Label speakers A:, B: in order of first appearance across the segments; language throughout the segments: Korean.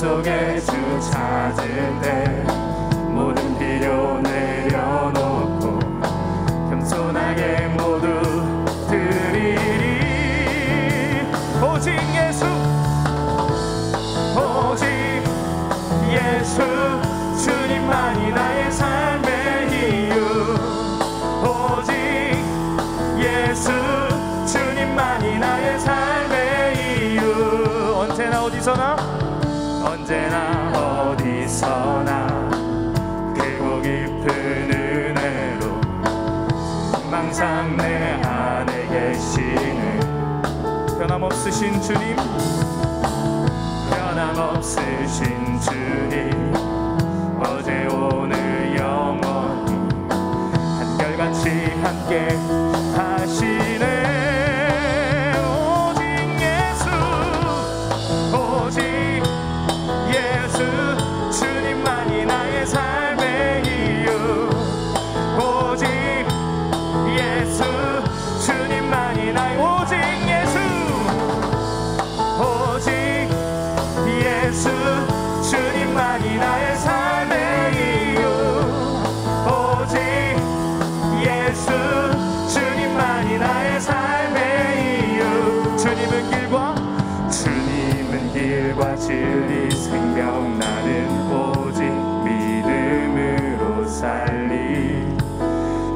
A: 속에 주 찾을 때 모든 필요 내려놓고 겸손하게 모두 드리리. 오직 예수, 오직 예수, 주님만이 나의 삶의 이유. 오직 예수, 주님만이 나의 삶의 이유. 언제나 어디서나, 언제나 어디서나 크고 깊은 은혜로 항상 내 안에 계시는 변함없으신 주님, 변함없으신 주님, 어제 오늘 영원히 한결같이 함께 하시네. 오직 예수, 오직 예수, 주님만이 나의 삶의 이유. 오직 예수, 주님만이 나의, 오직 예수, 오직 예수, 주님만이 나의 삶의 이유. 오직 예수, 주님만이 나의 삶의 이유. 주님은 길과 진리 생명, 나는 오직 믿음으로 살리.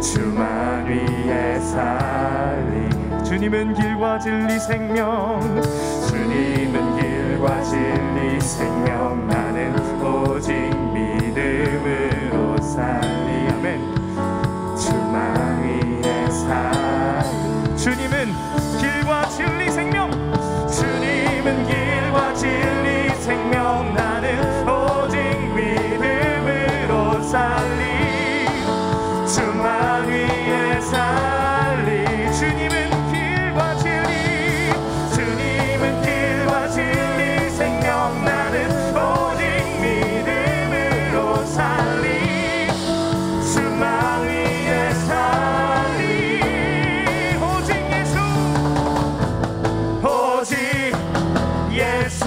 A: 주만 위해 살리. 주님은 길과 진리 생명, 주님은 길과 진리 생명, 나는 오직 믿음으로 살리. 아멘. 주만 위해 살리. 주님은 길과 진리 생명, 주님은 길과 진리 생명, 나는 오직 믿음으로 살리. 주만 위해 살리. 주님은 길과 진리, 주님은 길과 진리 생명, 나는 오직 믿음으로 살리. 주만 위해 살리. 오직 예수, 오직 예수,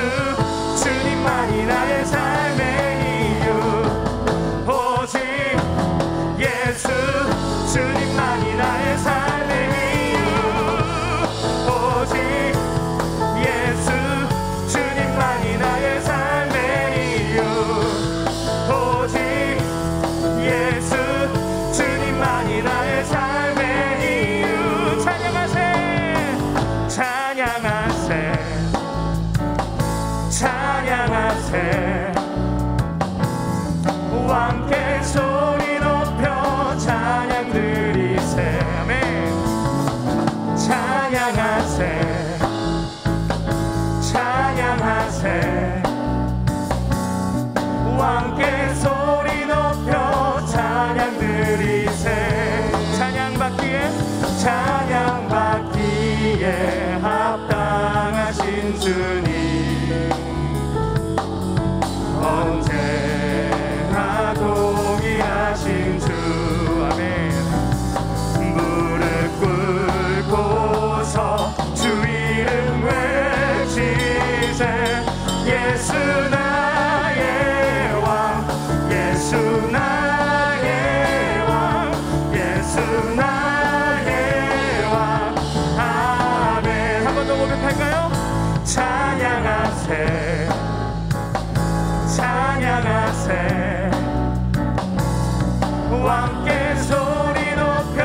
A: 주님만이 나의 삶의 이유. 오직 예수, 주님만이 나의 삶의 이유. 오직 예수, 주님만이 나의 삶의 이유. 오직 예수, 주님만이 나의 삶의 이유. 찬양하세, 찬양하세, 찬양하세. 왕께 소리 높여 찬양 드리세. 아멘. 찬양하세, 찬양하세. 왕께 소리 높여 찬양 드리세. 찬양받기에, 찬양받기에 합당하신 주님, 언제나 동일하신 주. 아멘. 무릎 꿇고서 주 이름 외치세. 예수 나의 왕, 예수 나의 왕, 예수 나의 왕. 아멘. 한 번 더 고백할까요? 찬양하세, 찬양하세. 왕께 소리 높여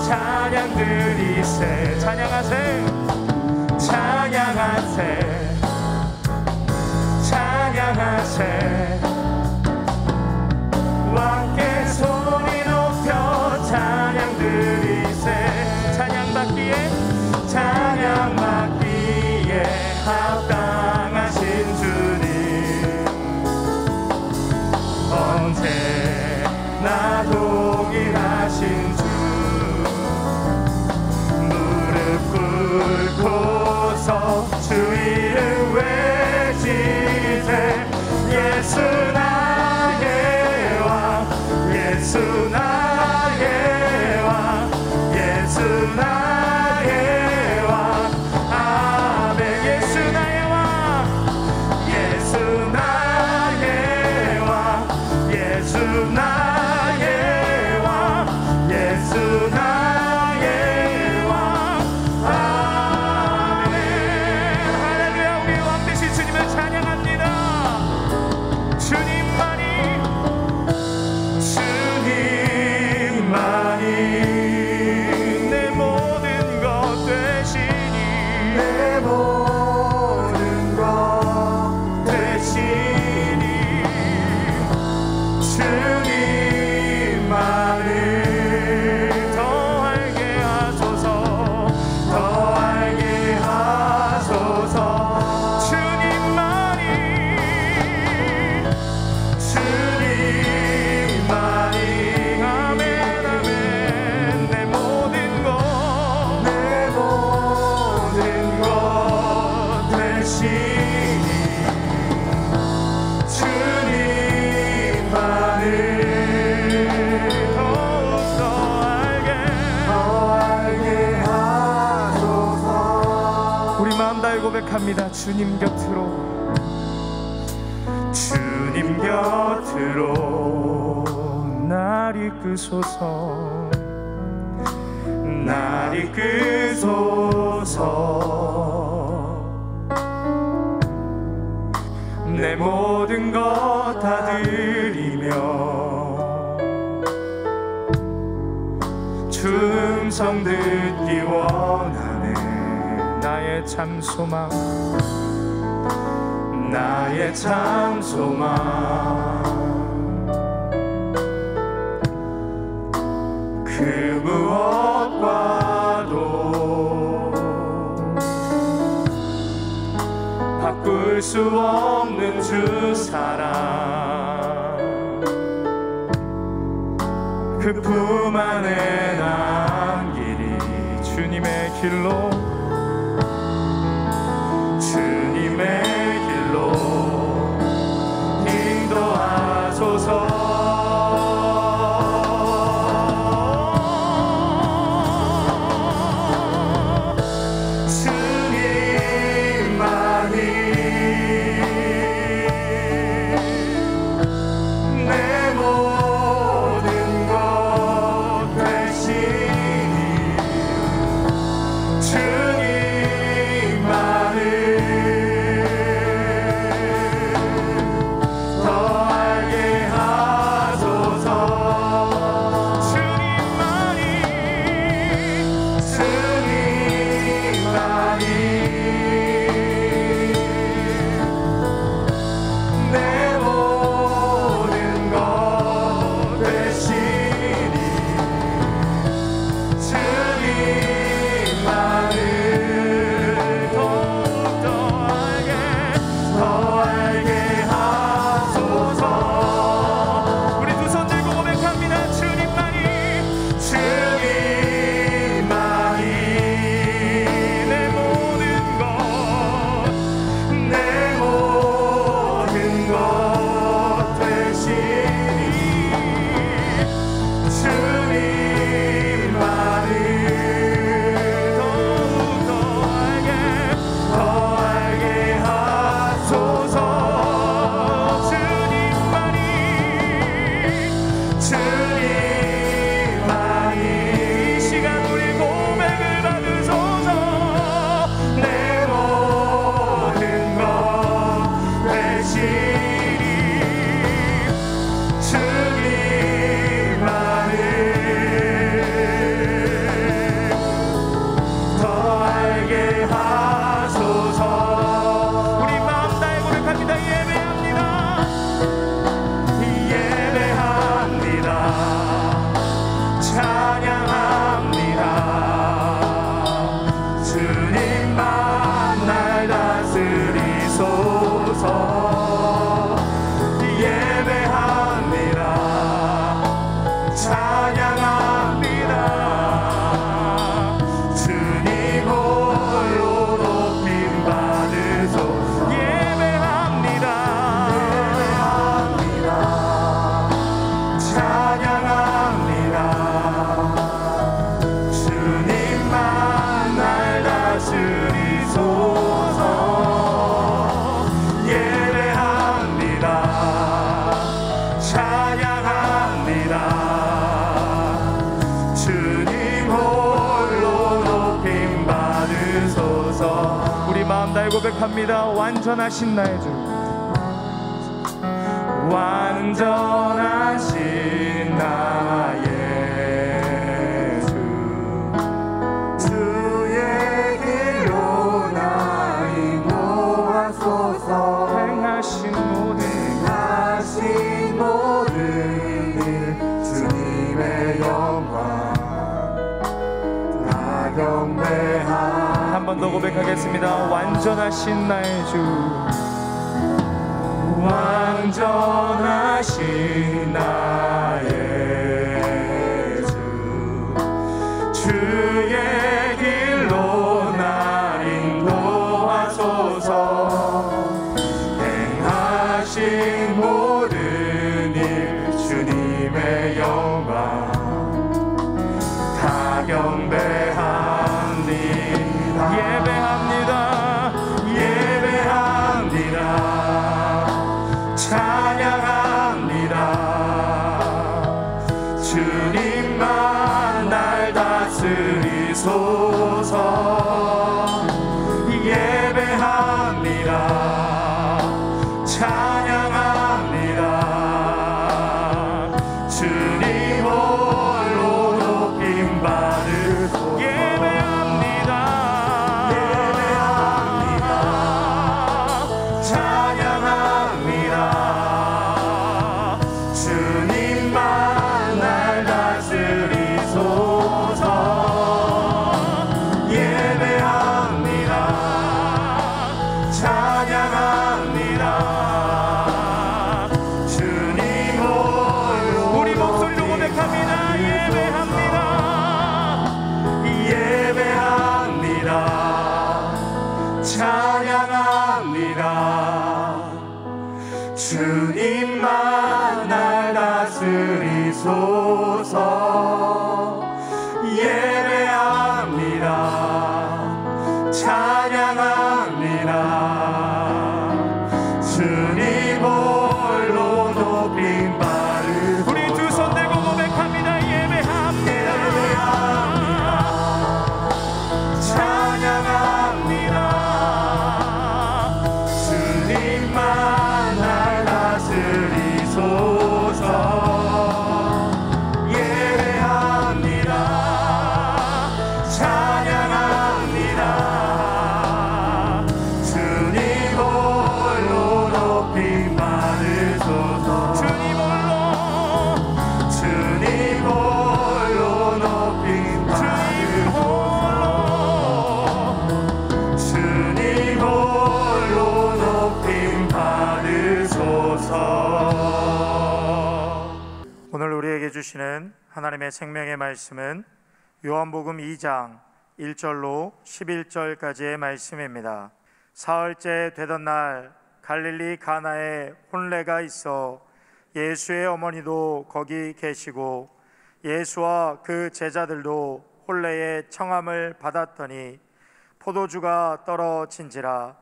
A: 찬양 드리세. 찬양하세, 찬양하세, 찬양하세. 왕께 소리 높여 찬양 드리세. 찬양받기에, 찬양받기에 합당하신 주님, 언제나 동일하신 주. 무릎 꿇고서 주 이름 외치세. 예수 되시니 주님만을 더욱더 알게 하소서. 우리 마음 다해 고백합니다. 주님 곁으로 날 이끄소서. 날 이끄소서. 내 모든 것 다 드리며 주 음성 듣기 원하네. 나의 참 소망 나의 참 소망 그 무엇과도 바꿀 수 없는 주 사랑 그 품 안에 남기리. 주님의 길로 주님의 길로 인도하소서.
B: 고백합니다. 완전하신 나의 주, 완전하신 나의 주, 주의 길로 나 인도하소서. 행하신 모든 일 주님의 영광 다 경배하. 한 번 더 고백하겠습니다. 완전하신 나의 주, 완전하신 나의 주, 주의 길로 나 인도하소서.
A: 주님만 날 다스리소서. 예배합니다. 찬양합니다. 주님 홀로 높임 받으소서.
B: 우리 두 손 들고 고백합니다. 예배합니다.
A: 찬양합니다. 주님만 날 다스리소서.
B: 오늘 우리에게 주시는 하나님의 생명의 말씀은 요한복음 2장 1절로 11절까지의 말씀입니다. 사흘째 되던 날 갈릴리 가나에 혼례가 있어 예수의 어머니도 거기 계시고 예수와 그 제자들도 혼례의 청함을 받았더니 포도주가 떨어진지라.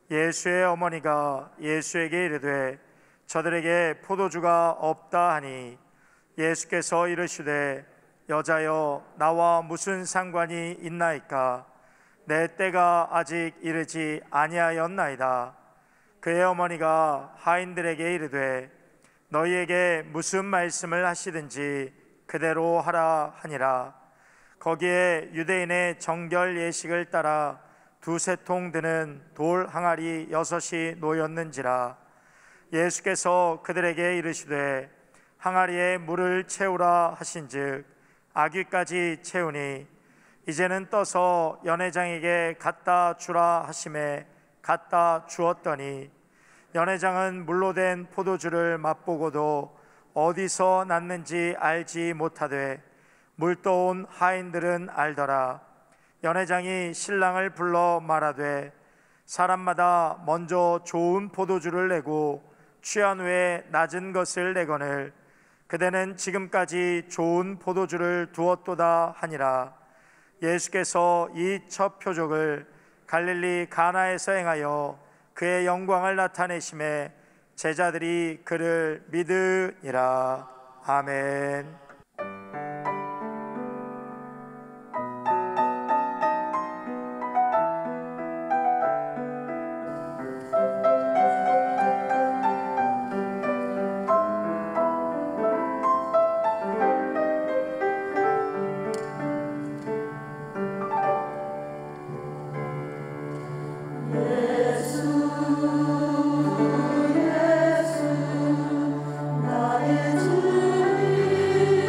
B: 예수의 어머니가 예수에게 이르되 저들에게 포도주가 없다 하니 예수께서 이르시되 여자여 나와 무슨 상관이 있나이까? 내 때가 아직 이르지 아니하였나이다. 그의 어머니가 하인들에게 이르되 너희에게 무슨 말씀을 하시든지 그대로 하라 하니라. 거기에 유대인의 정결 예식을 따라 두세 통 드는 돌 항아리 6이 놓였는지라. 예수께서 그들에게 이르시되 항아리에 물을 채우라 하신즉 아귀까지 채우니 이제는 떠서 연회장에게 갖다 주라 하심에 갖다 주었더니 연회장은 물로 된 포도주를 맛보고도 어디서 났는지 알지 못하되 물떠온 하인들은 알더라. 연회장이 신랑을 불러 말하되 사람마다 먼저 좋은 포도주를 내고 취한 후에 낮은 것을 내거늘 그대는 지금까지 좋은 포도주를 두었도다 하니라. 예수께서 이 첫 표적을 갈릴리 가나에서 행하여 그의 영광을 나타내심에 제자들이 그를 믿으니라. 아멘.
C: 예수 나의 주님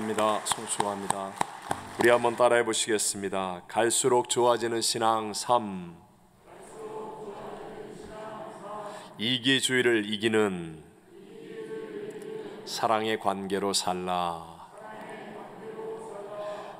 C: 축원합니다. 송축원합니다. 우리 한번 따라해 보시겠습니다. 갈수록 좋아지는 신앙 3. 이기주의를 이기는 사랑의 관계로 살라.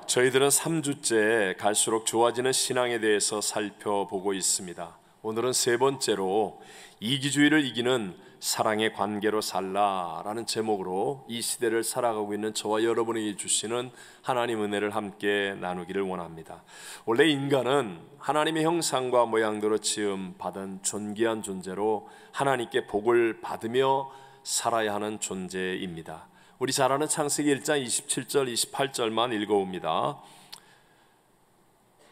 C: 저희들은 3주째 갈수록 좋아지는 신앙에 대해서 살펴보고 있습니다. 오늘은 세 번째로 이기주의를 이기는 사랑의 관계로 살라라는 제목으로 이 시대를 살아가고 있는 저와 여러분에게 주시는 하나님 은혜를 함께 나누기를 원합니다. 원래 인간은 하나님의 형상과 모양대로 지음 받은 존귀한 존재로 하나님께 복을 받으며 살아야 하는 존재입니다. 우리 잘 아는 창세기 1장 27절 28절만 읽어봅니다.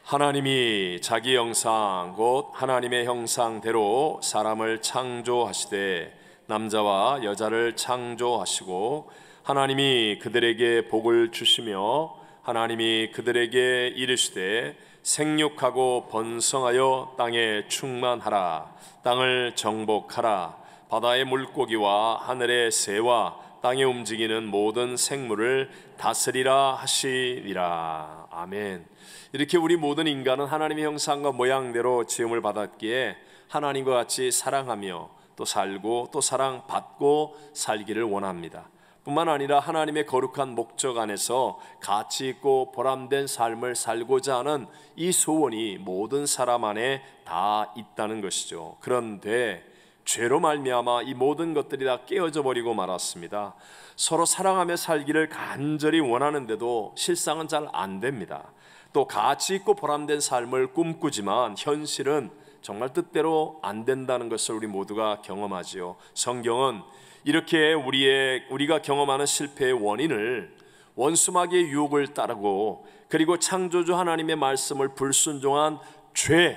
C: 하나님이 자기 형상 곧 하나님의 형상대로 사람을 창조하시되 남자와 여자를 창조하시고 하나님이 그들에게 복을 주시며 하나님이 그들에게 이르시되 생육하고 번성하여 땅에 충만하라. 땅을 정복하라. 바다의 물고기와 하늘의 새와 땅에 움직이는 모든 생물을 다스리라 하시니라. 아멘. 이렇게 우리 모든 인간은 하나님의 형상과 모양대로 지음을 받았기에 하나님과 같이 사랑하며 또 살고 또 사랑받고 살기를 원합니다. 뿐만 아니라 하나님의 거룩한 목적 안에서 가치 있고 보람된 삶을 살고자 하는 이 소원이 모든 사람 안에 다 있다는 것이죠. 그런데 죄로 말미암아 이 모든 것들이 다 깨어져 버리고 말았습니다. 서로 사랑하며 살기를 간절히 원하는데도 실상은 잘 안 됩니다. 또 가치 있고 보람된 삶을 꿈꾸지만 현실은 정말 뜻대로 안 된다는 것을 우리 모두가 경험하지요. 성경은 이렇게 우리가 경험하는 실패의 원인을 원수마귀의 유혹을 따르고 그리고 창조주 하나님의 말씀을 불순종한 죄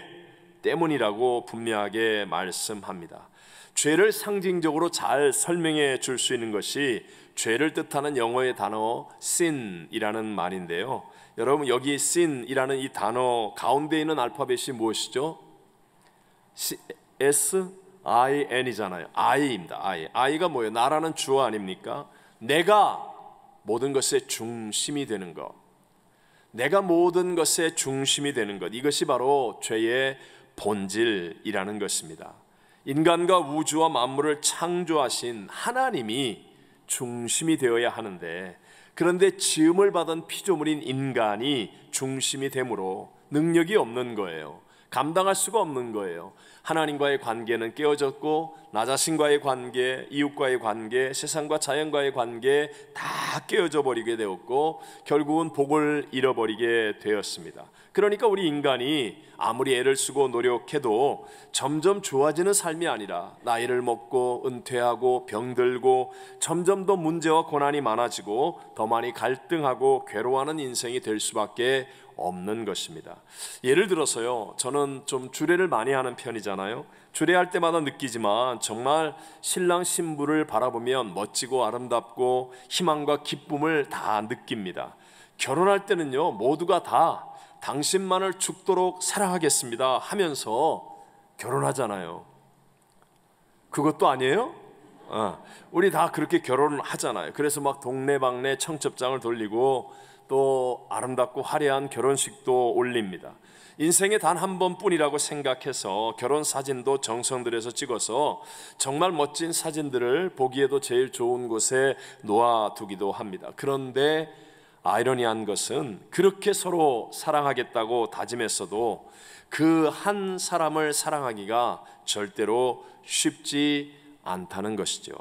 C: 때문이라고 분명하게 말씀합니다. 죄를 상징적으로 잘 설명해 줄 수 있는 것이 죄를 뜻하는 영어의 단어 sin이라는 말인데요. 여러분 여기 sin이라는 이 단어 가운데 있는 알파벳이 무엇이죠? S-I-N이잖아요. I입니다. I가 뭐예요? 나라는 주어 아닙니까? 내가 모든 것의 중심이 되는 것, 내가 모든 것의 중심이 되는 것, 이것이 바로 죄의 본질이라는 것입니다. 인간과 우주와 만물을 창조하신 하나님이 중심이 되어야 하는데, 그런데 지음을 받은 피조물인 인간이 중심이 되므로 능력이 없는 거예요. 감당할 수가 없는 거예요. 하나님과의 관계는 깨어졌고 나 자신과의 관계, 이웃과의 관계, 세상과 자연과의 관계 다 깨어져 버리게 되었고 결국은 복을 잃어버리게 되었습니다. 그러니까 우리 인간이 아무리 애를 쓰고 노력해도 점점 좋아지는 삶이 아니라 나이를 먹고 은퇴하고 병들고 점점 더 문제와 고난이 많아지고 더 많이 갈등하고 괴로워하는 인생이 될 수밖에 없는 것입니다. 예를 들어서요, 저는 좀 주례를 많이 하는 편이잖아요. 주례할 때마다 느끼지만 정말 신랑 신부를 바라보면 멋지고 아름답고 희망과 기쁨을 다 느낍니다. 결혼할 때는요, 모두가 다 당신만을 죽도록 사랑하겠습니다 하면서 결혼하잖아요. 그것도 아니에요? 우리 다 그렇게 결혼을 하잖아요. 그래서 막 동네방네 청첩장을 돌리고 또 아름답고 화려한 결혼식도 올립니다. 인생에 단 한 번뿐이라고 생각해서 결혼 사진도 정성 들여서 찍어서 정말 멋진 사진들을 보기에도 제일 좋은 곳에 놓아두기도 합니다. 그런데 아이러니한 것은 그렇게 서로 사랑하겠다고 다짐했어도 그 한 사람을 사랑하기가 절대로 쉽지 않다는 것이죠.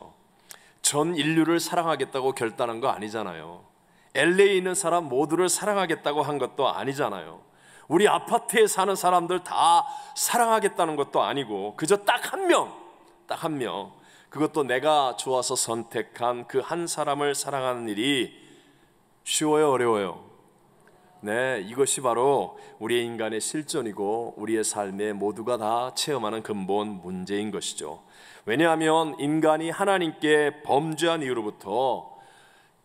C: 전 인류를 사랑하겠다고 결단한 거 아니잖아요. LA에 있는 사람 모두를 사랑하겠다고 한 것도 아니잖아요. 우리 아파트에 사는 사람들 다 사랑하겠다는 것도 아니고 그저 딱 한 명, 그것도 내가 좋아서 선택한 그 한 사람을 사랑하는 일이 쉬워요, 어려워요? 네, 이것이 바로 우리의 인간의 실존이고 우리의 삶에 모두가 다 체험하는 근본 문제인 것이죠. 왜냐하면 인간이 하나님께 범죄한 이후로부터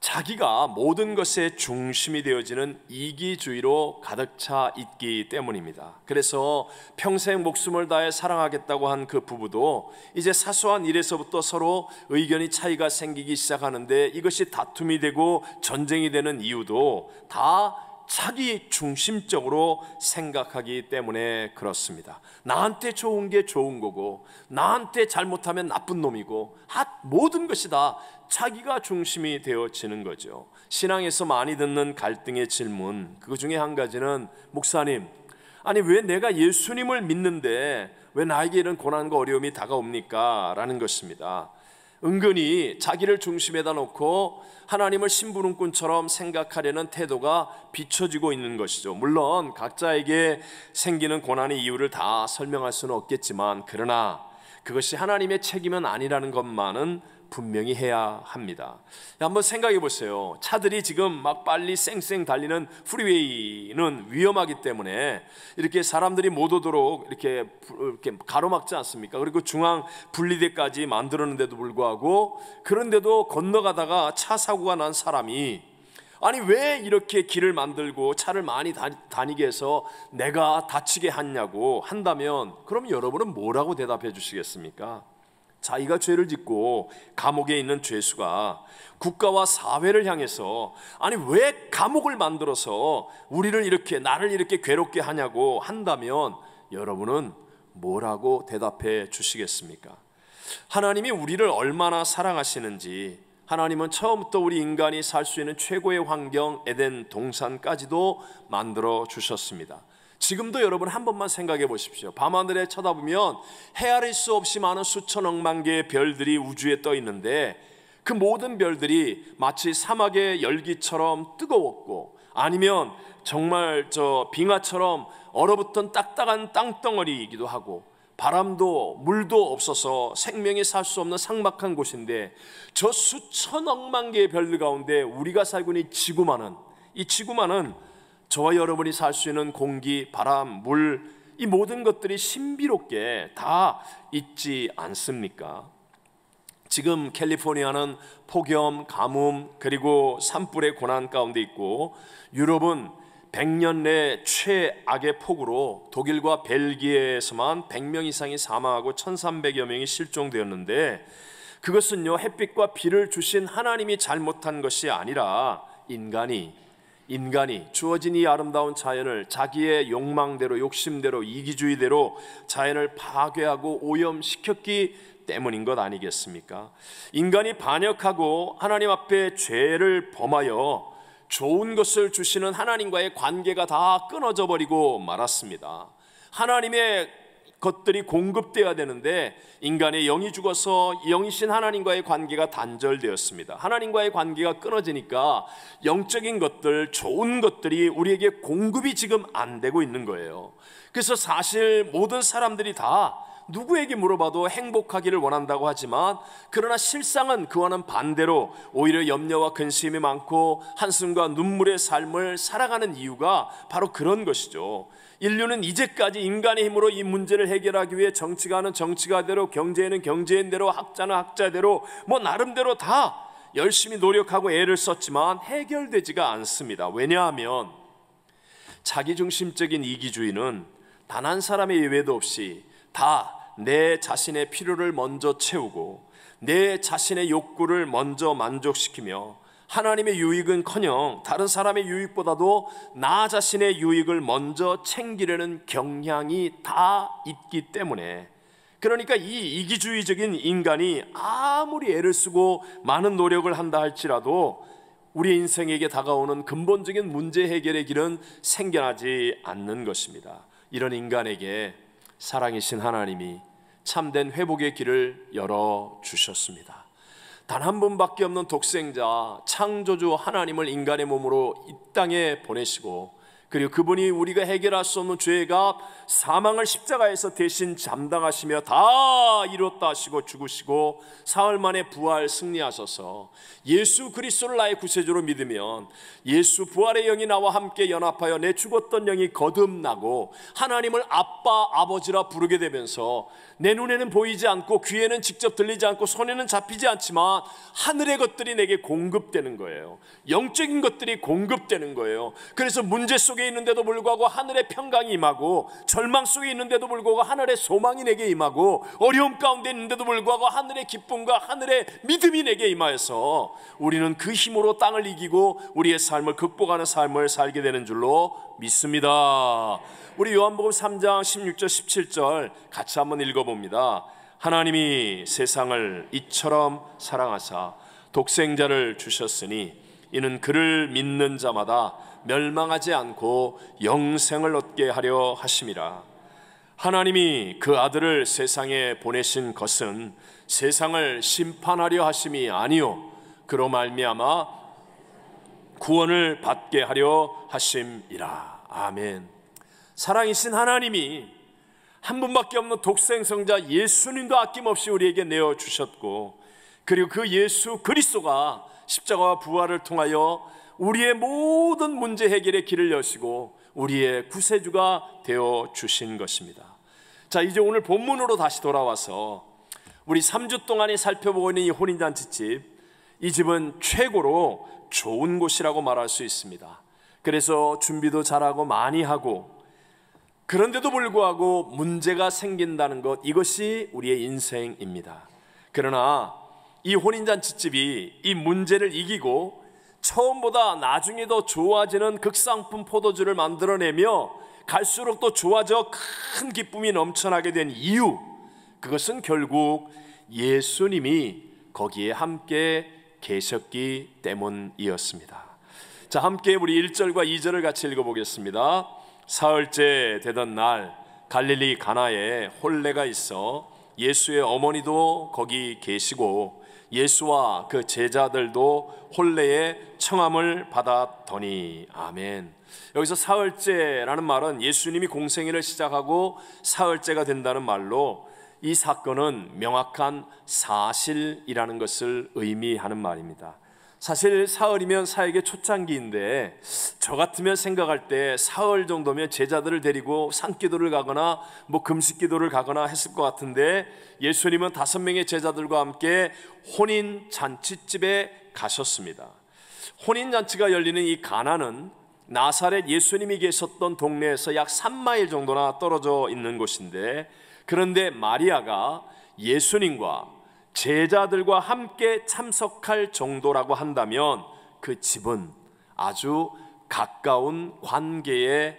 C: 자기가 모든 것의 중심이 되어지는 이기주의로 가득 차 있기 때문입니다. 그래서 평생 목숨을 다해 사랑하겠다고 한 그 부부도 이제 사소한 일에서부터 서로 의견이 차이가 생기기 시작하는데, 이것이 다툼이 되고 전쟁이 되는 이유도 다 자기 중심적으로 생각하기 때문에 그렇습니다. 나한테 좋은 게 좋은 거고, 나한테 잘못하면 나쁜 놈이고, 모든 것이 다 자기가 중심이 되어지는 거죠. 신앙에서 많이 듣는 갈등의 질문, 그 중에 한 가지는, 목사님, 아니 왜 내가 예수님을 믿는데 왜 나에게 이런 고난과 어려움이 다가옵니까? 라는 것입니다. 은근히 자기를 중심에다 놓고 하나님을 심부름꾼처럼 생각하려는 태도가 비춰지고 있는 것이죠. 물론 각자에게 생기는 고난의 이유를 다 설명할 수는 없겠지만, 그러나 그것이 하나님의 책임은 아니라는 것만은 분명히 해야 합니다. 한번 생각해 보세요. 차들이 지금 막 빨리 쌩쌩 달리는 프리웨이는 위험하기 때문에 이렇게 사람들이 못 오도록 이렇게 가로막지 않습니까? 그리고 중앙 분리대까지 만들었는데도 불구하고, 그런데도 건너가다가 차 사고가 난 사람이, 아니 왜 이렇게 길을 만들고 차를 많이 다니게 해서 내가 다치게 했냐고 한다면, 그럼 여러분은 뭐라고 대답해 주시겠습니까? 자기가 죄를 짓고 감옥에 있는 죄수가 국가와 사회를 향해서, 아니 왜 감옥을 만들어서 나를 이렇게 괴롭게 하냐고 한다면 여러분은 뭐라고 대답해 주시겠습니까? 하나님이 우리를 얼마나 사랑하시는지, 하나님은 처음부터 우리 인간이 살 수 있는 최고의 환경 에덴 동산까지도 만들어 주셨습니다. 지금도 여러분 한 번만 생각해 보십시오. 밤하늘에 쳐다보면 헤아릴 수 없이 많은 수천억만 개의 별들이 우주에 떠 있는데, 그 모든 별들이 마치 사막의 열기처럼 뜨거웠고, 아니면 정말 빙하처럼 얼어붙은 딱딱한 땅덩어리이기도 하고, 바람도 물도 없어서 생명이 살 수 없는 삭막한 곳인데, 저 수천억만 개의 별들 가운데 우리가 살고 있는 이 지구만은 저와 여러분이 살 수 있는 공기, 바람, 물, 이 모든 것들이 신비롭게 다 있지 않습니까? 지금 캘리포니아는 폭염, 가뭄, 그리고 산불의 고난 가운데 있고, 유럽은 100년 내 최악의 폭우로 독일과 벨기에에서만 100명 이상이 사망하고 1300여 명이 실종되었는데, 그것은요, 햇빛과 비를 주신 하나님이 잘못한 것이 아니라 인간이 주어진 이 아름다운 자연을 자기의 욕망대로, 욕심대로, 이기주의대로 자연을 파괴하고 오염시켰기 때문인 것 아니겠습니까? 인간이 반역하고 하나님 앞에 죄를 범하여 좋은 것을 주시는 하나님과의 관계가 다 끊어져 버리고 말았습니다. 하나님의 것들이 공급되어야 되는데 인간의 영이 죽어서 영이신 하나님과의 관계가 단절되었습니다. 하나님과의 관계가 끊어지니까 영적인 것들, 좋은 것들이 우리에게 공급이 지금 안 되고 있는 거예요. 그래서 사실 모든 사람들이 다 누구에게 물어봐도 행복하기를 원한다고 하지만, 그러나 실상은 그와는 반대로 오히려 염려와 근심이 많고 한숨과 눈물의 삶을 살아가는 이유가 바로 그런 것이죠. 인류는 이제까지 인간의 힘으로 이 문제를 해결하기 위해 정치가는 정치가대로, 경제에는 경제인대로, 학자는 학자대로 나름대로 다 열심히 노력하고 애를 썼지만 해결되지가 않습니다. 왜냐하면 자기중심적인 이기주의는 단 한 사람의 예외도 없이 다 내 자신의 필요를 먼저 채우고 내 자신의 욕구를 먼저 만족시키며 하나님의 유익은커녕 다른 사람의 유익보다도 나 자신의 유익을 먼저 챙기려는 경향이 다 있기 때문에, 그러니까 이 이기주의적인 인간이 아무리 애를 쓰고 많은 노력을 한다 할지라도 우리 인생에게 다가오는 근본적인 문제 해결의 길은 생겨나지 않는 것입니다. 이런 인간에게 사랑이신 하나님이 참된 회복의 길을 열어주셨습니다. 단 한 분밖에 없는 독생자 창조주 하나님을 인간의 몸으로 이 땅에 보내시고, 그리고 그분이 우리가 해결할 수 없는 죄의 값 사망을 십자가에서 대신 담당하시며 다 이뤘다 하시고 죽으시고 사흘 만에 부활 승리하셔서 예수 그리스도를 나의 구세주로 믿으면 예수 부활의 영이 나와 함께 연합하여 내 죽었던 영이 거듭나고 하나님을 아빠 아버지라 부르게 되면서 내 눈에는 보이지 않고 귀에는 직접 들리지 않고 손에는 잡히지 않지만 하늘의 것들이 내게 공급되는 거예요. 영적인 것들이 공급되는 거예요. 그래서 문제 속에 있는데도 불구하고 하늘의 평강이 임하고 절망 속에 있는데도 불구하고 하늘의 소망이 내게 임하고 어려움 가운데 있는데도 불구하고 하늘의 기쁨과 하늘의 믿음이 내게 임하여서 우리는 그 힘으로 땅을 이기고 우리의 삶을 극복하는 삶을 살게 되는 줄로 믿습니다. 우리 요한복음 3장 16절 17절 같이 한번 읽어봅니다. 하나님이 세상을 이처럼 사랑하사 독생자를 주셨으니 이는 그를 믿는 자마다 멸망하지 않고 영생을 얻게 하려 하심이라. 하나님이 그 아들을 세상에 보내신 것은 세상을 심판하려 하심이 아니요 그로 말미암아 구원을 받게 하려 하심이라. 아멘. 사랑이신 하나님이 한 분밖에 없는 독생성자 예수님도 아낌없이 우리에게 내어주셨고, 그리고 그 예수 그리스도가 십자가와 부활을 통하여 우리의 모든 문제 해결의 길을 여시고 우리의 구세주가 되어주신 것입니다. 자, 이제 오늘 본문으로 다시 돌아와서 우리 3주 동안에 살펴보고 있는 이 혼인잔치집, 이 집은 최고로 좋은 곳이라고 말할 수 있습니다. 그래서 준비도 잘하고 많이 하고, 그런데도 불구하고 문제가 생긴다는 것, 이것이 우리의 인생입니다. 그러나 이 혼인잔치집이 이 문제를 이기고 처음보다 나중에 더 좋아지는 극상품 포도주를 만들어내며 갈수록 더 좋아져 큰 기쁨이 넘쳐나게 된 이유, 그것은 결국 예수님이 거기에 함께 계셨기 때문이었습니다. 자, 함께 우리 1절과 2절을 같이 읽어보겠습니다. 사흘째 되던 날 갈릴리 가나에 혼례가 있어 예수의 어머니도 거기 계시고 예수와 그 제자들도 혼례의 청함을 받았더니. 아멘. 여기서 사흘째라는 말은 예수님이 공생애를 시작하고 사흘째가 된다는 말로 이 사건은 명확한 사실이라는 것을 의미하는 말입니다. 사실 사흘이면 사역의 초창기인데 저 같으면 생각할 때 사흘 정도면 제자들을 데리고 산기도를 가거나 뭐 금식기도를 가거나 했을 것 같은데, 예수님은 5명의 제자들과 함께 혼인잔치집에 가셨습니다. 혼인잔치가 열리는 이 가나는 나사렛 예수님이 계셨던 동네에서 약 3마일 정도나 떨어져 있는 곳인데, 그런데 마리아가 예수님과 제자들과 함께 참석할 정도라고 한다면 그 집은 아주 가까운 관계에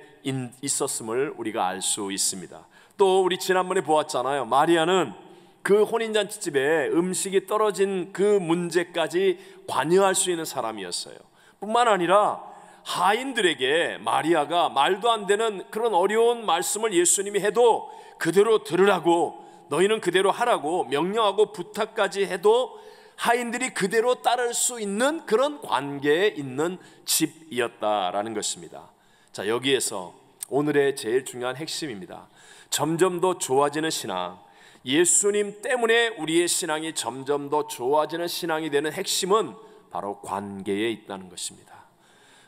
C: 있었음을 우리가 알 수 있습니다. 또 우리 지난번에 보았잖아요. 마리아는 그 혼인잔치집에 음식이 떨어진 그 문제까지 관여할 수 있는 사람이었어요. 뿐만 아니라 하인들에게 마리아가 말도 안 되는 그런 어려운 말씀을 예수님이 해도 그대로 들으라고, 너희는 그대로 하라고 명령하고 부탁까지 해도 하인들이 그대로 따를 수 있는 그런 관계에 있는 집이었다라는 것입니다. 자, 여기에서 오늘의 제일 중요한 핵심입니다. 점점 더 좋아지는 신앙, 예수님 때문에 우리의 신앙이 점점 더 좋아지는 신앙이 되는 핵심은 바로 관계에 있다는 것입니다.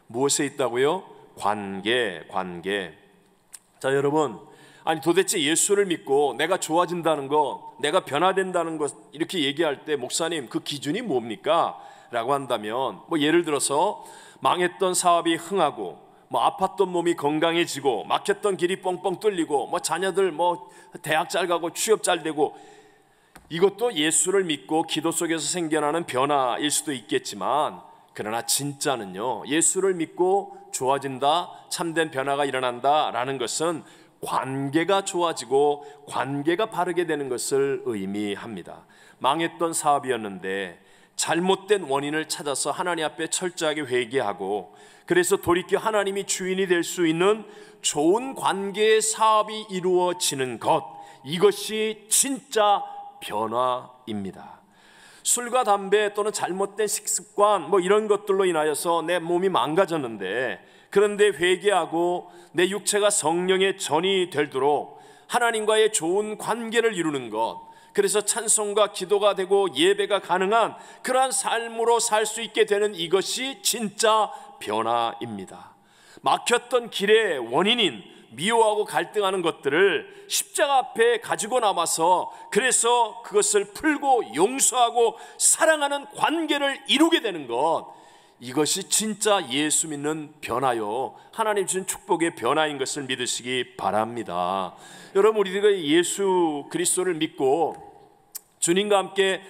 C: 무엇에 있다고요? 관계. 자, 여러분, 아니 도대체 예수를 믿고 내가 좋아진다는 거, 내가 변화된다는 것 이렇게 얘기할 때 목사님 그 기준이 뭡니까? 라고 한다면, 뭐 예를 들어서 망했던 사업이 흥하고, 뭐 아팠던 몸이 건강해지고, 막혔던 길이 뻥뻥 뚫리고, 뭐 자녀들 뭐 대학 잘 가고 취업 잘 되고, 이것도 예수를 믿고 기도 속에서 생겨나는 변화일 수도 있겠지만, 그러나 진짜는요, 예수를 믿고 좋아진다, 참된 변화가 일어난다라는 것은 관계가 좋아지고 관계가 바르게 되는 것을 의미합니다. 망했던 사업이었는데 잘못된 원인을 찾아서 하나님 앞에 철저하게 회개하고, 그래서 돌이켜 하나님이 주인이 될 수 있는 좋은 관계의 사업이 이루어지는 것, 이것이 진짜 변화입니다. 술과 담배 또는 잘못된 식습관 뭐 이런 것들로 인하여서 내 몸이 망가졌는데 그런데 회개하고 내 육체가 성령의 전이 되도록 하나님과의 좋은 관계를 이루는 것, 그래서 찬송과 기도가 되고 예배가 가능한 그러한 삶으로 살 수 있게 되는 이것이 진짜 변화입니다. 막혔던 길의 원인인 미워하고 갈등하는 것들을 십자가 앞에 가지고 나와서 그래서 그것을 풀고 용서하고 사랑하는 관계를 이루게 되는 것, 이것이 진짜 예수 믿는 변화요, 하나님 주신 축복의 변화인 것을 믿으시기 바랍니다. 여러분, 우리가 예수 그리스도를 믿고 주님과 함께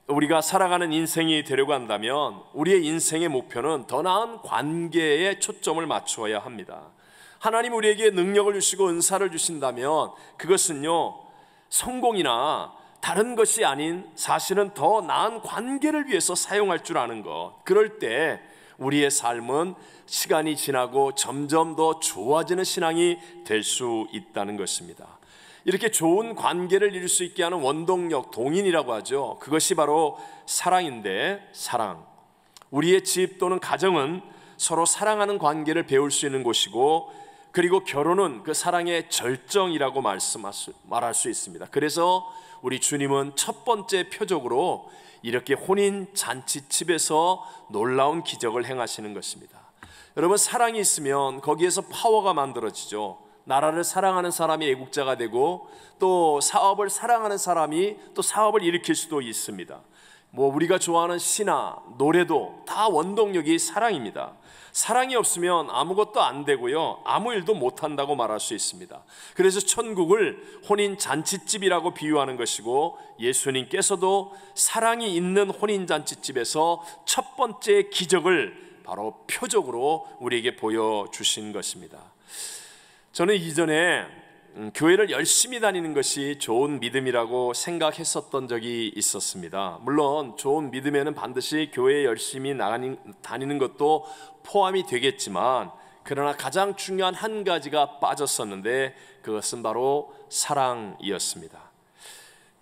C: 우리가 살아가는 인생이 되려고 한다면 우리의 인생의 목표는 더 나은 관계에 초점을 맞추어야 합니다. 하나님 우리에게 능력을 주시고 은사를 주신다면 그것은요, 성공이나 다른 것이 아닌 사실은 더 나은 관계를 위해서 사용할 줄 아는 것, 그럴 때 우리의 삶은 시간이 지나고 점점 더 좋아지는 신앙이 될 수 있다는 것입니다. 이렇게 좋은 관계를 이룰 수 있게 하는 원동력, 동인이라고 하죠. 그것이 바로 사랑인데, 사랑, 우리의 집 또는 가정은 서로 사랑하는 관계를 배울 수 있는 곳이고, 그리고 결혼은 그 사랑의 절정이라고 말할 수 있습니다. 그래서 우리 주님은 첫 번째 표적으로 이렇게 혼인 잔치집에서 놀라운 기적을 행하시는 것입니다. 여러분, 사랑이 있으면 거기에서 파워가 만들어지죠. 나라를 사랑하는 사람이 애국자가 되고, 또 사업을 사랑하는 사람이 또 사업을 일으킬 수도 있습니다. 우리가 좋아하는 시나 노래도 다 원동력이 사랑입니다. 사랑이 없으면 아무것도 안 되고요, 아무 일도 못한다고 말할 수 있습니다. 그래서 천국을 혼인 잔치집이라고 비유하는 것이고, 예수님께서도 사랑이 있는 혼인 잔치집에서 첫 번째 기적을 바로 표적으로 우리에게 보여주신 것입니다. 저는 이전에 교회를 열심히 다니는 것이 좋은 믿음이라고 생각했었던 적이 있었습니다. 물론 좋은 믿음에는 반드시 교회에 열심히 다니는 것도 포함이 되겠지만, 그러나 가장 중요한 한 가지가 빠졌었는데 그것은 바로 사랑이었습니다.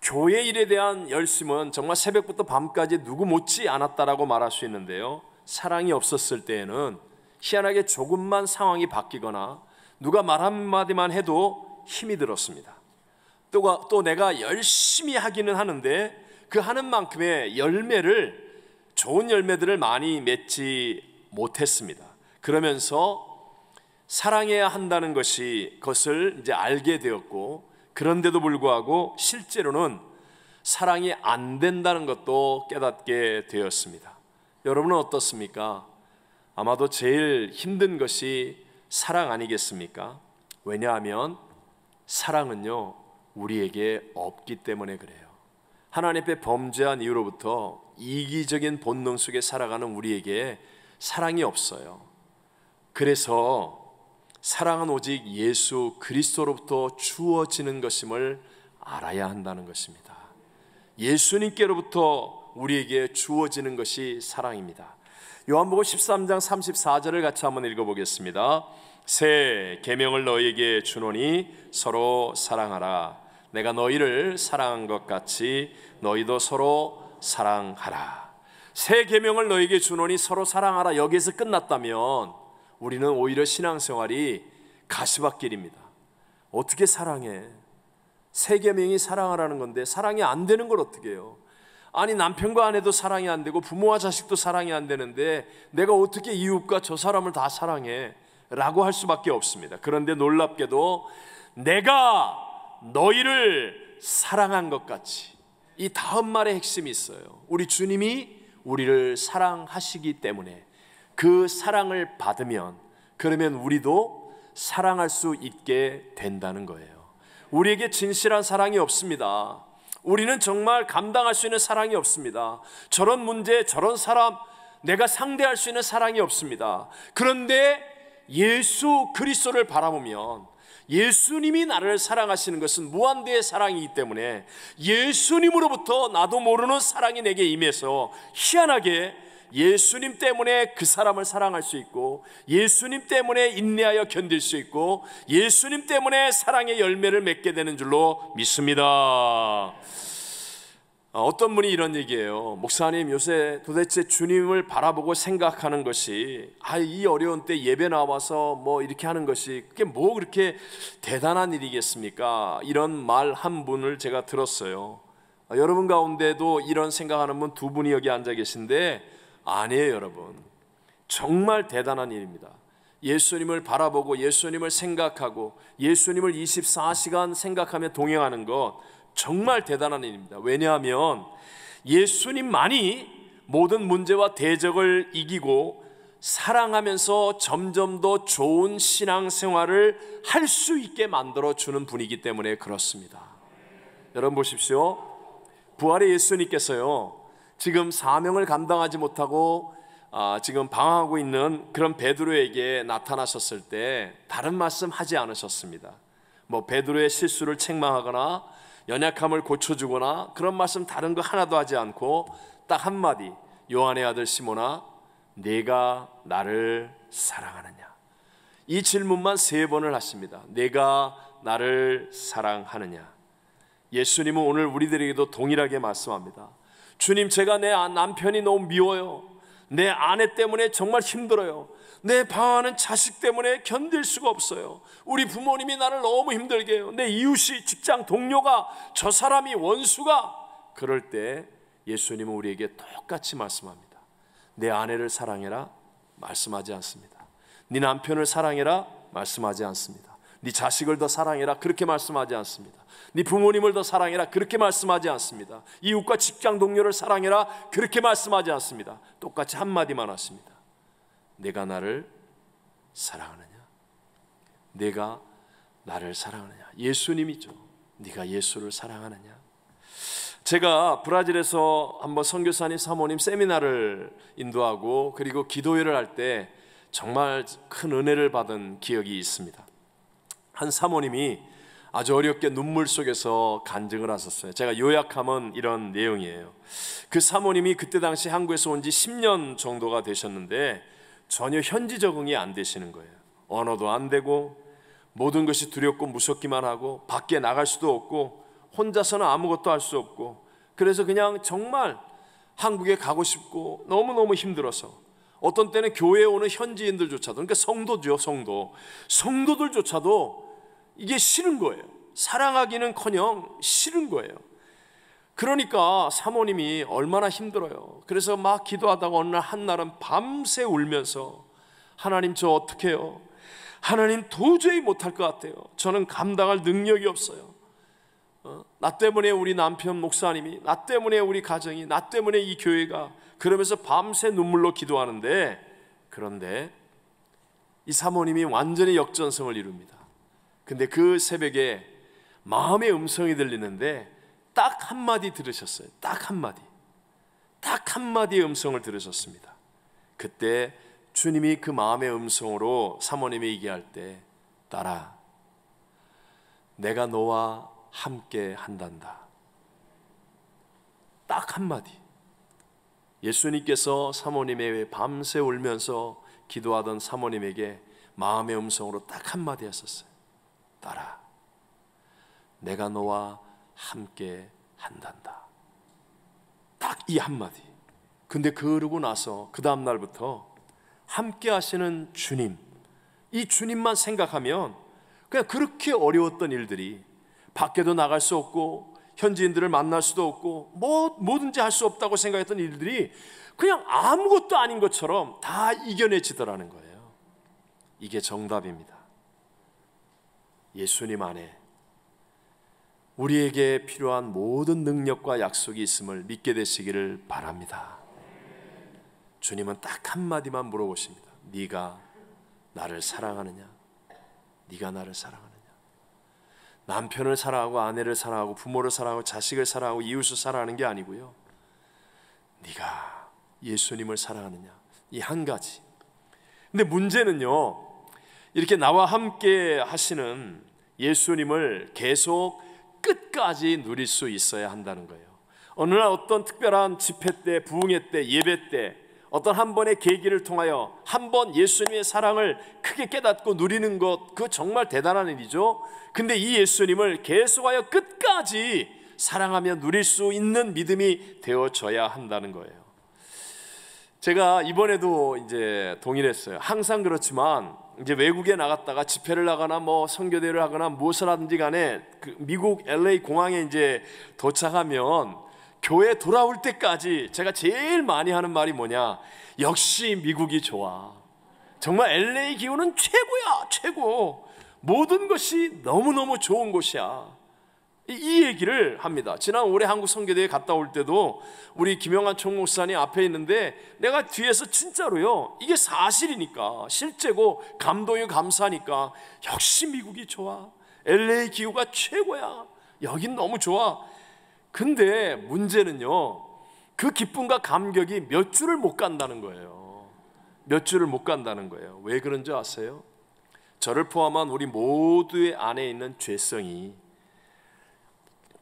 C: 교회 일에 대한 열심은 정말 새벽부터 밤까지 누구 못지 않았다라고 말할 수 있는데요, 사랑이 없었을 때에는 희한하게 조금만 상황이 바뀌거나 누가 말 한마디만 해도 힘이 들었습니다. 또 내가 열심히 하기는 하는데 그 하는 만큼의 좋은 열매들을 많이 맺지 못했습니다. 그러면서 사랑해야 한다는 그것을 이제 알게 되었고, 그런데도 불구하고 실제로는 사랑이 안 된다는 것도 깨닫게 되었습니다. 여러분은 어떻습니까? 아마도 제일 힘든 것이 사랑 아니겠습니까? 왜냐하면 사랑은요, 우리에게 없기 때문에 그래요. 하나님 앞에 범죄한 이후로부터 이기적인 본능 속에 살아가는 우리에게 사랑이 없어요. 그래서 사랑은 오직 예수 그리스도로부터 주어지는 것임을 알아야 한다는 것입니다. 예수님께로부터 우리에게 주어지는 것이 사랑입니다. 요한복음 13장 34절을 같이 한번 읽어보겠습니다. 새 계명을 너희에게 주노니 서로 사랑하라. 내가 너희를 사랑한 것 같이 너희도 서로 사랑하라. 새 계명을 너희에게 주노니 서로 사랑하라. 여기에서 끝났다면 우리는 오히려 신앙생활이 가시밭길입니다. 어떻게 사랑해? 새 계명이 사랑하라는 건데 사랑이 안 되는 걸 어떻게 해요? 아니, 남편과 아내도 사랑이 안 되고 부모와 자식도 사랑이 안 되는데 내가 어떻게 이웃과 저 사람을 다 사랑해? 라고 할 수밖에 없습니다. 그런데 놀랍게도 내가 너희를 사랑한 것 같이, 이 다음 말의 핵심이 있어요. 우리 주님이 우리를 사랑하시기 때문에 그 사랑을 받으면, 그러면 우리도 사랑할 수 있게 된다는 거예요. 우리에게 진실한 사랑이 없습니다. 우리는 정말 감당할 수 있는 사랑이 없습니다. 저런 문제, 저런 사람 내가 상대할 수 있는 사랑이 없습니다. 그런데 예수 그리스도를 바라보면 예수님이 나를 사랑하시는 것은 무한대의 사랑이기 때문에 예수님으로부터 나도 모르는 사랑이 내게 임해서 희한하게 예수님 때문에 그 사람을 사랑할 수 있고, 예수님 때문에 인내하여 견딜 수 있고, 예수님 때문에 사랑의 열매를 맺게 되는 줄로 믿습니다. 어떤 분이 이런 얘기예요. 목사님, 요새 도대체 주님을 바라보고 생각하는 것이 이 어려운 때 예배 나와서 뭐 이렇게 하는 것이 그게 뭐 그렇게 대단한 일이겠습니까? 이런 말 한 분을 제가 들었어요. 여러분 가운데도 이런 생각하는 분 두 분이 여기 앉아 계신데 아니에요, 여러분. 정말 대단한 일입니다. 예수님을 바라보고 예수님을 생각하고 예수님을 24시간 생각하며 동행하는 것 정말 대단한 일입니다. 왜냐하면 예수님만이 모든 문제와 대적을 이기고 사랑하면서 점점 더 좋은 신앙생활을 할 수 있게 만들어주는 분이기 때문에 그렇습니다. 여러분 보십시오. 부활의 예수님께서요, 지금 사명을 감당하지 못하고 지금 방황하고 있는 그런 베드로에게 나타나셨을 때 다른 말씀 하지 않으셨습니다. 뭐 베드로의 실수를 책망하거나 연약함을 고쳐주거나 그런 말씀 다른 거 하나도 하지 않고 딱 한마디, 요한의 아들 시몬아, 내가 나를 사랑하느냐? 이 질문만 3번을 하십니다. 내가 나를 사랑하느냐? 예수님은 오늘 우리들에게도 동일하게 말씀합니다. 주님, 제가 내 남편이 너무 미워요. 내 아내 때문에 정말 힘들어요. 내 방황하는 자식 때문에 견딜 수가 없어요. 우리 부모님이 나를 너무 힘들게 해요. 내 이웃이, 직장 동료가, 저 사람이, 원수가. 그럴 때 예수님은 우리에게 똑같이 말씀합니다. 내 아내를 사랑해라 말씀하지 않습니다. 네 남편을 사랑해라 말씀하지 않습니다. 네 자식을 더 사랑해라 그렇게 말씀하지 않습니다. 네 부모님을 더 사랑해라 그렇게 말씀하지 않습니다. 이웃과 직장 동료를 사랑해라 그렇게 말씀하지 않습니다. 똑같이 한마디만 하십니다. 내가 나를 사랑하느냐? 내가 나를 사랑하느냐? 예수님이죠. 네가 예수를 사랑하느냐? 제가 브라질에서 한번 선교사님 사모님 세미나를 인도하고 그리고 기도회를 할 때 정말 큰 은혜를 받은 기억이 있습니다. 한 사모님이 아주 어렵게 눈물 속에서 간증을 하셨어요. 제가 요약하면 이런 내용이에요. 그 사모님이 그때 당시 한국에서 온 지 10년 정도가 되셨는데 전혀 현지 적응이 안 되시는 거예요. 언어도 안 되고 모든 것이 두렵고 무섭기만 하고 밖에 나갈 수도 없고 혼자서는 아무것도 할 수 없고 그래서 그냥 정말 한국에 가고 싶고 너무너무 힘들어서 어떤 때는 교회에 오는 현지인들조차도, 그러니까 성도죠, 성도들조차도 이게 싫은 거예요. 사랑하기는커녕 싫은 거예요. 그러니까 사모님이 얼마나 힘들어요. 그래서 막 기도하다가 어느 날 한날은 밤새 울면서 하나님 저 어떡해요? 하나님 도저히 못할 것 같아요. 저는 감당할 능력이 없어요. 나 때문에 우리 남편 목사님이, 나 때문에 우리 가정이, 나 때문에 이 교회가, 그러면서 밤새 눈물로 기도하는데, 그런데 이 사모님이 완전히 역전성을 이룹니다. 근데 그 새벽에 마음의 음성이 들리는데 딱 한마디 들으셨어요. 딱 한마디의 음성을 들으셨습니다. 그때 주님이 그 마음의 음성으로 사모님이 얘기할 때, 딸아, 내가 너와 함께 한단다. 딱 한마디. 예수님께서 사모님의 밤새 울면서 기도하던 사모님에게 마음의 음성으로 딱 한마디 하셨어요. 딸아, 내가 너와 함께 한단다. 딱 이 한마디. 근데 그러고 나서 그 다음 날부터 함께 하시는 주님, 이 주님만 생각하면 그냥 그렇게 어려웠던 일들이, 밖에도 나갈 수 없고 현지인들을 만날 수도 없고 뭐든지 할 수 없다고 생각했던 일들이 그냥 아무것도 아닌 것처럼 다 이겨내지더라는 거예요. 이게 정답입니다. 예수님 안에 우리에게 필요한 모든 능력과 약속이 있음을 믿게 되시기를 바랍니다. 주님은 딱 한마디만 물어보십니다. 네가 나를 사랑하느냐? 네가 나를 사랑하느냐? 남편을 사랑하고 아내를 사랑하고 부모를 사랑하고 자식을 사랑하고 이웃을 사랑하는 게 아니고요, 네가 예수님을 사랑하느냐? 이 한 가지. 근데 문제는요, 이렇게 나와 함께 하시는 예수님을 계속 끝까지 누릴 수 있어야 한다는 거예요. 어느 날 어떤 특별한 집회 때, 부흥회 때, 예배 때 어떤 한 번의 계기를 통하여 한 번 예수님의 사랑을 크게 깨닫고 누리는 것, 그거 정말 대단한 일이죠. 근데 이 예수님을 계속하여 끝까지 사랑하며 누릴 수 있는 믿음이 되어져야 한다는 거예요. 제가 이번에도 이제 동일했어요. 항상 그렇지만 이제 외국에 나갔다가 집회를 나가나 뭐 선교대회를 하거나 무엇을 하든지 간에 그 미국 LA 공항에 이제 도착하면 교회 돌아올 때까지 제가 제일 많이 하는 말이 뭐냐, 역시 미국이 좋아. 정말 LA 기후는 최고야, 최고. 모든 것이 너무너무 좋은 곳이야. 이 얘기를 합니다. 지난 올해 한국 선교대회 갔다 올 때도 우리 김영환 총목사님 앞에 있는데 내가 뒤에서 진짜로요, 이게 사실이니까, 실제고 감동이 감사하니까 역시 미국이 좋아. LA 기후가 최고야. 여긴 너무 좋아. 근데 문제는요, 그 기쁨과 감격이 몇 주를 못 간다는 거예요. 몇 주를 못 간다는 거예요. 왜 그런지 아세요? 저를 포함한 우리 모두의 안에 있는 죄성이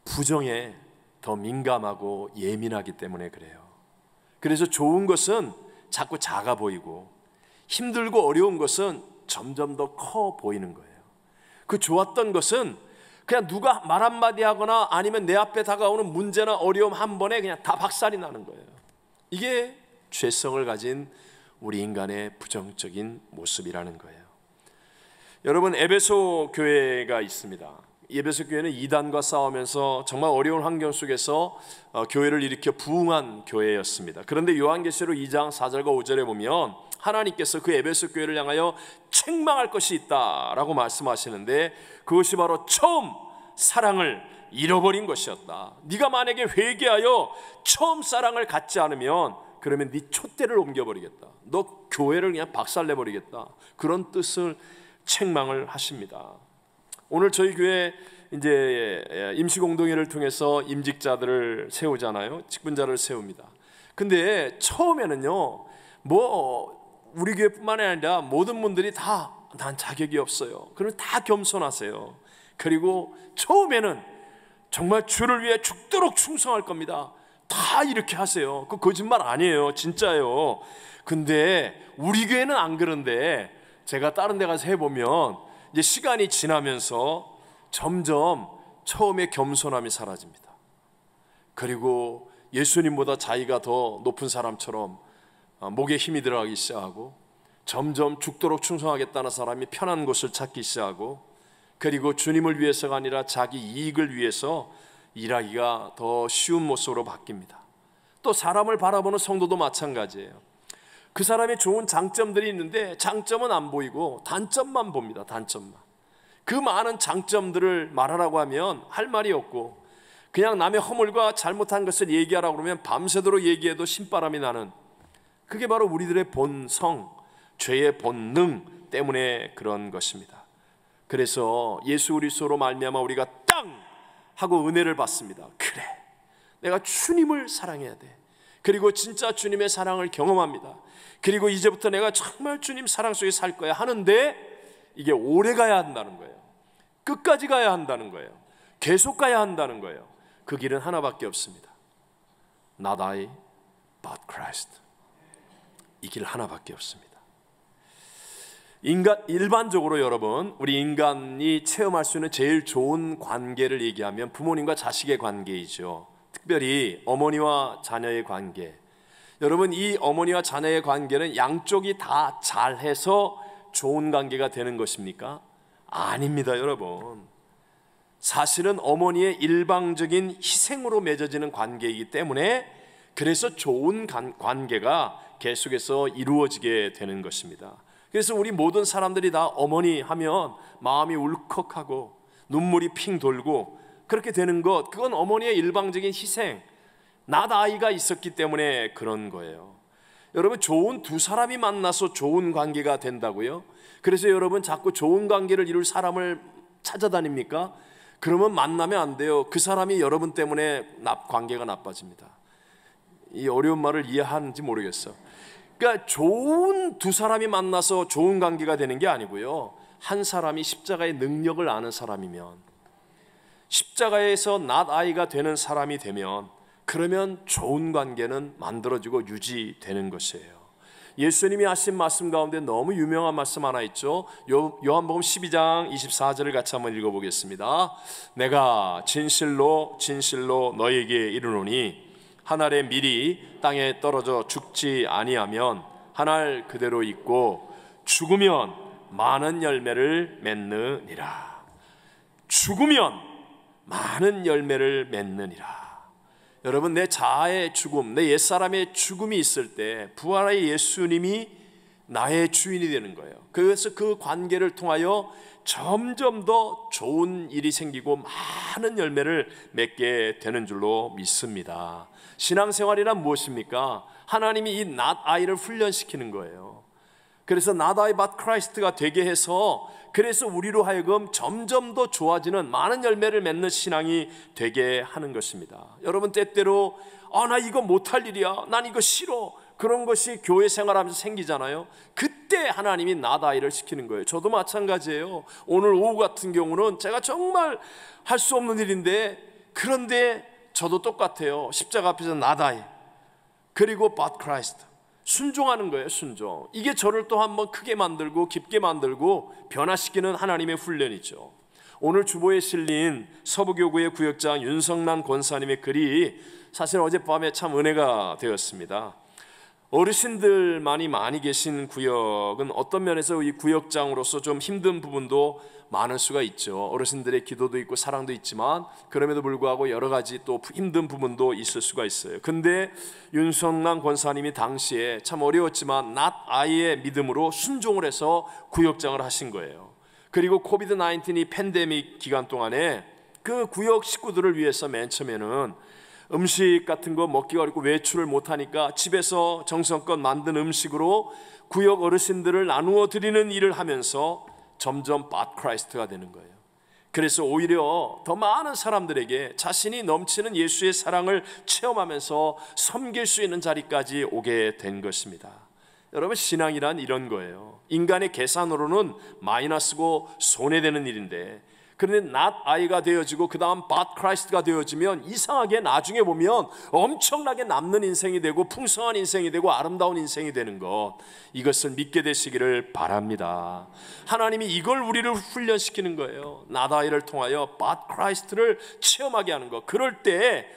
C: 부정에 더 민감하고 예민하기 때문에 그래요. 그래서 좋은 것은 자꾸 작아 보이고 힘들고 어려운 것은 점점 더 커 보이는 거예요. 그 좋았던 것은 그냥 누가 말 한마디 하거나 아니면 내 앞에 다가오는 문제나 어려움 한 번에 그냥 다 박살이 나는 거예요. 이게 죄성을 가진 우리 인간의 부정적인 모습이라는 거예요. 여러분, 에베소 교회가 있습니다. 에베소 교회는 이단과 싸우면서 정말 어려운 환경 속에서 교회를 일으켜 부흥한 교회였습니다. 그런데 요한계시록 2장 4절과 5절에 보면 하나님께서 그 에베소 교회를 향하여 책망할 것이 있다라고 말씀하시는데, 그것이 바로 처음 사랑을 잃어버린 것이었다. 네가 만약에 회개하여 처음 사랑을 갖지 않으면 그러면 네 촛대를 옮겨버리겠다. 너 교회를 그냥 박살내버리겠다. 그런 뜻을 책망을 하십니다. 오늘 저희 교회 이제 임시공동회를 통해서 임직자들을 세우잖아요. 직분자를 세웁니다. 근데 처음에는요, 뭐 우리 교회뿐만 아니라 모든 분들이 다 난 자격이 없어요. 그러면 다 겸손하세요. 그리고 처음에는 정말 주를 위해 죽도록 충성할 겁니다. 다 이렇게 하세요. 그 거짓말 아니에요. 진짜예요. 근데 우리 교회는 안 그런데 제가 다른 데 가서 해보면 이제 시간이 지나면서 점점 처음에 겸손함이 사라집니다. 그리고 예수님보다 자기가 더 높은 사람처럼 목에 힘이 들어가기 시작하고, 점점 죽도록 충성하겠다는 사람이 편한 곳을 찾기 시작하고, 그리고 주님을 위해서가 아니라 자기 이익을 위해서 일하기가 더 쉬운 모습으로 바뀝니다. 또 사람을 바라보는 성도도 마찬가지예요. 그 사람의 좋은 장점들이 있는데 장점은 안 보이고 단점만 봅니다. 단점만. 그 많은 장점들을 말하라고 하면 할 말이 없고, 그냥 남의 허물과 잘못한 것을 얘기하라고 그러면 밤새도록 얘기해도 신바람이 나는, 그게 바로 우리들의 본성, 죄의 본능 때문에 그런 것입니다. 그래서 예수 그리스도로 말미암아 우리가 땅 하고 은혜를 받습니다. 그래, 내가 주님을 사랑해야 돼. 그리고 진짜 주님의 사랑을 경험합니다. 그리고 이제부터 내가 정말 주님 사랑 속에 살 거야 하는데, 이게 오래 가야 한다는 거예요. 끝까지 가야 한다는 거예요. 계속 가야 한다는 거예요. 그 길은 하나밖에 없습니다. Not I, but Christ. 이 길 하나밖에 없습니다. 일반적으로 여러분, 우리 인간이 체험할 수 있는 제일 좋은 관계를 얘기하면 부모님과 자식의 관계이죠. 특별히 어머니와 자녀의 관계. 여러분, 이 어머니와 자녀의 관계는 양쪽이 다 잘해서 좋은 관계가 되는 것입니까? 아닙니다, 여러분. 사실은 어머니의 일방적인 희생으로 맺어지는 관계이기 때문에, 그래서 좋은 관계가 계속해서 이루어지게 되는 것입니다. 그래서 우리 모든 사람들이 다 어머니 하면 마음이 울컥하고 눈물이 핑 돌고 그렇게 되는 것, 그건 어머니의 일방적인 희생, 낫 아이가 있었기 때문에 그런 거예요. 여러분, 좋은 두 사람이 만나서 좋은 관계가 된다고요? 그래서 여러분 자꾸 좋은 관계를 이룰 사람을 찾아다닙니까? 그러면 만나면 안 돼요. 그 사람이 여러분 때문에 관계가 나빠집니다. 이 어려운 말을 이해하는지 모르겠어. 그러니까 좋은 두 사람이 만나서 좋은 관계가 되는 게 아니고요, 한 사람이 십자가의 능력을 아는 사람이면, 십자가에서 낫 아이가 되는 사람이 되면, 그러면 좋은 관계는 만들어지고 유지되는 것이에요. 예수님이 하신 말씀 가운데 너무 유명한 말씀 하나 있죠. 요한복음 12장 24절을 같이 한번 읽어보겠습니다. 내가 진실로 진실로 너에게 이르노니 한 알의 밀이 땅에 떨어져 죽지 아니하면 한 알 그대로 있고 죽으면 많은 열매를 맺느니라. 죽으면 많은 열매를 맺느니라. 여러분, 내 자아의 죽음, 내 옛사람의 죽음이 있을 때 부활의 예수님이 나의 주인이 되는 거예요. 그래서 그 관계를 통하여 점점 더 좋은 일이 생기고 많은 열매를 맺게 되는 줄로 믿습니다. 신앙생활이란 무엇입니까? 하나님이 이 낫 아이를 훈련시키는 거예요. 그래서 not I but Christ가 되게 해서, 그래서 우리로 하여금 점점 더 좋아지는 많은 열매를 맺는 신앙이 되게 하는 것입니다. 여러분, 때때로 나 이거 못할 일이야, 난 이거 싫어, 그런 것이 교회 생활하면서 생기잖아요. 그때 하나님이 not I를 시키는 거예요. 저도 마찬가지예요. 오늘 오후 같은 경우는 제가 정말 할 수 없는 일인데, 그런데 저도 똑같아요. 십자가 앞에서 not I, 그리고 but Christ, 순종하는 거예요. 순종. 이게 저를 또 한번 크게 만들고 깊게 만들고 변화시키는 하나님의 훈련이죠. 오늘 주보에 실린 서부교구의 구역장 윤성란 권사님의 글이 사실 어젯밤에 참 은혜가 되었습니다. 어르신들만이 많이 계신 구역은 어떤 면에서 이 구역장으로서 좀 힘든 부분도 많을 수가 있죠. 어르신들의 기도도 있고 사랑도 있지만 그럼에도 불구하고 여러 가지 또 힘든 부분도 있을 수가 있어요. 근데 윤성란 권사님이 당시에 참 어려웠지만 not I의 믿음으로 순종을 해서 구역장을 하신 거예요. 그리고 코비드-19 팬데믹 기간 동안에 그 구역 식구들을 위해서 맨 처음에는 음식 같은 거 먹기가 어렵고 외출을 못하니까 집에서 정성껏 만든 음식으로 구역 어르신들을 나누어 드리는 일을 하면서 점점 but Christ가 되는 거예요. 그래서 오히려 더 많은 사람들에게 자신이 넘치는 예수의 사랑을 체험하면서 섬길 수 있는 자리까지 오게 된 것입니다. 여러분, 신앙이란 이런 거예요. 인간의 계산으로는 마이너스고 손해되는 일인데, 그런데 not I가 되어지고 그 다음 but Christ가 되어지면 이상하게 나중에 보면 엄청나게 남는 인생이 되고 풍성한 인생이 되고 아름다운 인생이 되는 것, 이것을 믿게 되시기를 바랍니다. 하나님이 이걸 우리를 훈련시키는 거예요. not I를 통하여 but Christ를 체험하게 하는 것. 그럴 때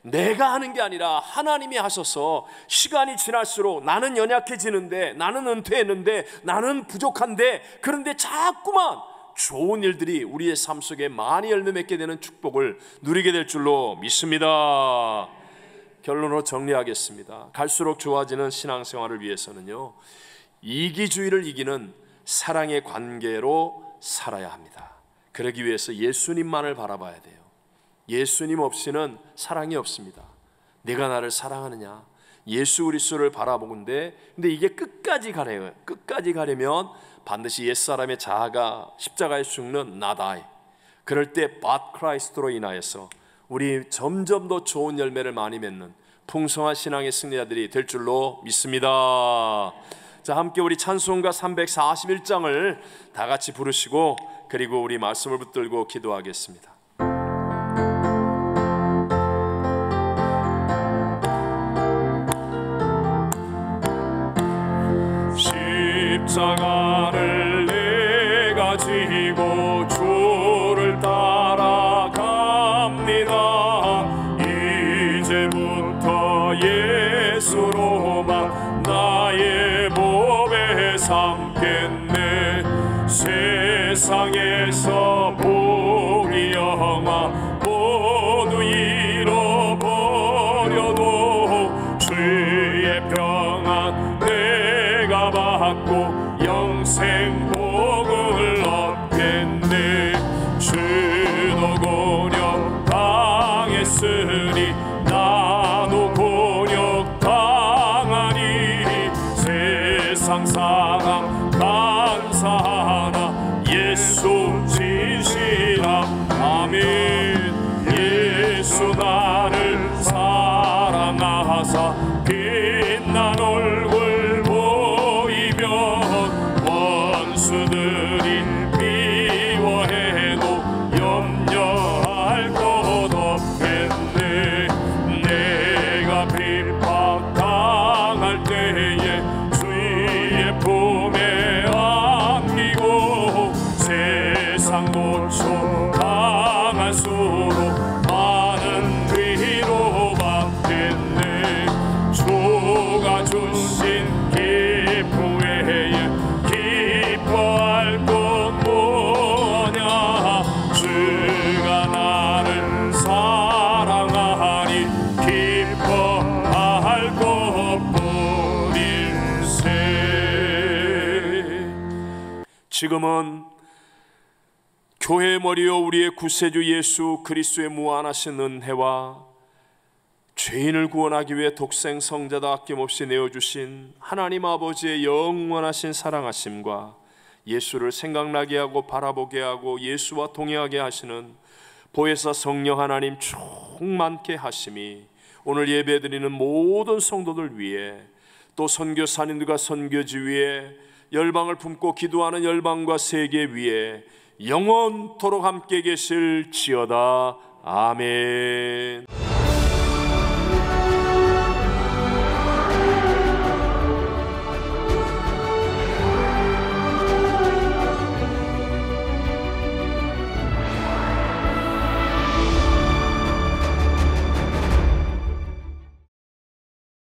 C: 내가 하는 게 아니라 하나님이 하셔서 시간이 지날수록 나는 연약해지는데, 나는 은퇴했는데, 나는 부족한데, 그런데 자꾸만 좋은 일들이 우리의 삶 속에 많이 열매 맺게 되는 축복을 누리게 될 줄로 믿습니다. 결론으로 정리하겠습니다. 갈수록 좋아지는 신앙생활을 위해서는요, 이기주의를 이기는 사랑의 관계로 살아야 합니다. 그러기 위해서 예수님만을 바라봐야 돼요. 예수님 없이는 사랑이 없습니다. 내가 나를 사랑하느냐, 예수 그리스도를 바라보는데, 근데 이게 끝까지 가래요. 끝까지 가려면 반드시 옛사람의 자아가 십자가에 죽는 not I, 그럴 때 but Christ로 인하여서 우리 점점 더 좋은 열매를 많이 맺는 풍성한 신앙의 승리자들이 될 줄로 믿습니다. 자, 함께 우리 찬송가 341장을 다 같이 부르시고, 그리고 우리 말씀을 붙들고 기도하겠습니다.
A: 십자가를 내가 지고 주를 따라갑니다. 이제부터 예수로만 나의 몸에 삼겠네. 세상에서 복이 영화 모두 잃어버려도 주의 평안 내가 받고 영생 복을 얻겠네. 주도 곤욕 당했으니 나도 곤욕 당하니 세상 사랑 감사하나 예수 진실함. 아멘. 예수 나를 사랑하사 빛난 얼굴 원수들이 미워해도 염려할 것 없겠네. 내가 핍박당할 때에 주의 것으로 많은 위로 받겠네. 주가 주신 기쁨 외에 기뻐할 것 뭐냐. 주가 나를 사랑하니 기뻐할 것뿐일세.
C: 지금은 교회의 머리요 우리의 구세주 예수 그리스도의 무한하신 은혜와 죄인을 구원하기 위해 독생 성자다 아낌없이 내어주신 하나님 아버지의 영원하신 사랑하심과 예수를 생각나게 하고 바라보게 하고 예수와 동행하게 하시는 보혜사 성령 하나님 충만케 하심이 오늘 예배드리는 모든 성도들 위해 또 선교사님들과 선교지 위에 열방을 품고 기도하는 열방과 세계 위에 영원토록 함께 계실지어다. 아멘.